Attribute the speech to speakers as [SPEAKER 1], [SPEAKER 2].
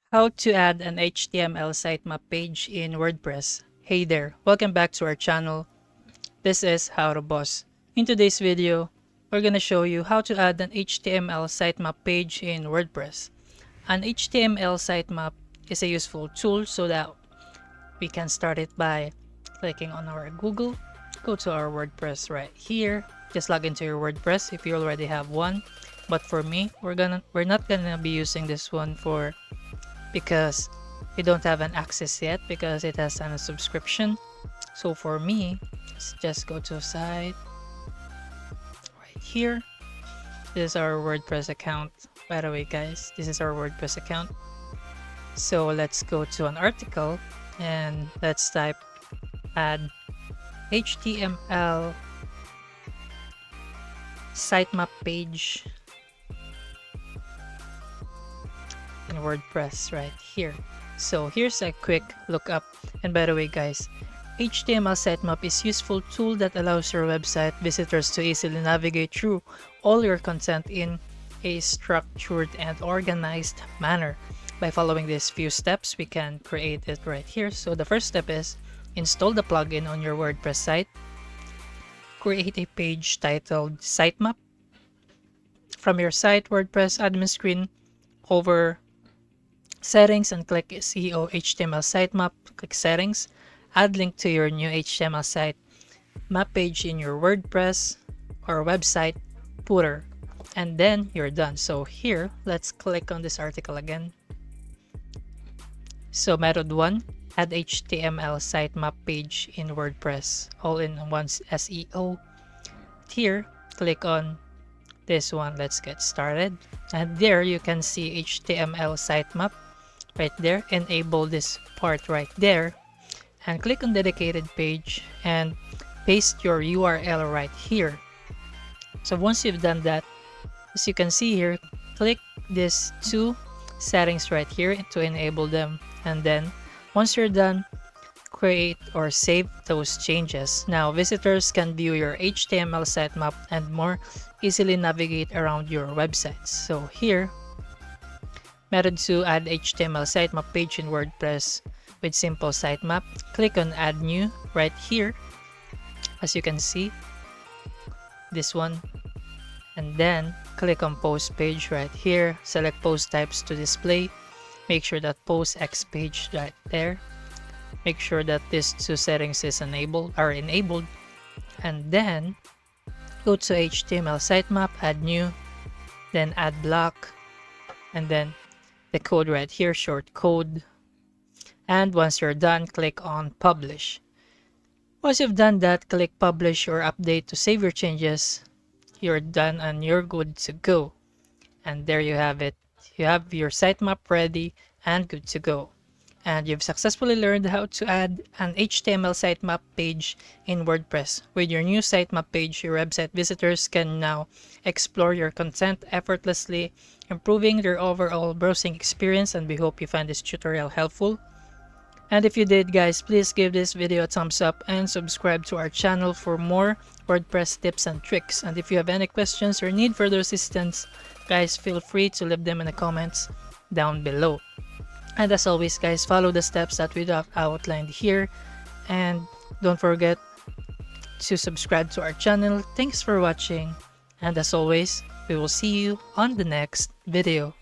[SPEAKER 1] How to add an HTML sitemap page in WordPress. Hey there, welcome back to our channel. This is How to Boss. In today's video, we're gonna show you how to add an HTML sitemap page in WordPress. An HTML sitemap is a useful tool so that we can start it by clicking on our Google, go to our WordPress right here, just log into your WordPress if you already have one. But for me, we're not gonna be using this one because we don't have an access yet because it has a subscription. So for me, let's just go to site right here. This is our WordPress account. By the way, guys, this is our WordPress account. So let's go to an article and let's type add HTML sitemap page in WordPress right here. So here's a quick lookup. And by the way, guys, HTML sitemap is a useful tool that allows your website visitors to easily navigate through all your content in a structured and organized manner. By following these few steps, we can create it right here. So the first step is install the plugin on your WordPress site. Create a page titled Sitemap. From your site WordPress admin screen, over Settings and click SEO HTML sitemap. Click Settings. Add link to your new HTML site map page in your WordPress or website footer. And then you're done. So here, let's click on this article again. So method 1, add HTML sitemap page in WordPress, all in one SEO. Here, click on this one. Let's get started. And there you can see HTML sitemap right there. Enable this part right there and click on dedicated page and paste your URL right here. So once you've done that, as you can see here, click these two settings right here to enable them, and then once you're done, create or save those changes. Now visitors can view your HTML sitemap and more easily navigate around your websites. So here, method 2, add HTML sitemap page in WordPress with simple sitemap. Click on add new right here, as you can see, this one, and then click on post page right here. Select post types to display. Make sure that post X page right there. Make sure that these two settings are enabled, and then go to HTML sitemap, add new, then add block, and then the code right here, short code. And once you're done, click on publish. Once you've done that, click publish or update to save your changes. You're done and you're good to go. And there you have it. You have your sitemap ready and good to go. And you've successfully learned how to add an HTML sitemap page in WordPress. With your new sitemap page, your website visitors can now explore your content effortlessly, improving their overall browsing experience. And we hope you find this tutorial helpful. And if you did, guys, please give this video a thumbs up and subscribe to our channel for more WordPress tips and tricks. And if you have any questions or need further assistance, guys, feel free to leave them in the comments down below. And as always, guys, follow the steps that we have outlined here. And don't forget to subscribe to our channel. Thanks for watching. And as always, we will see you on the next video.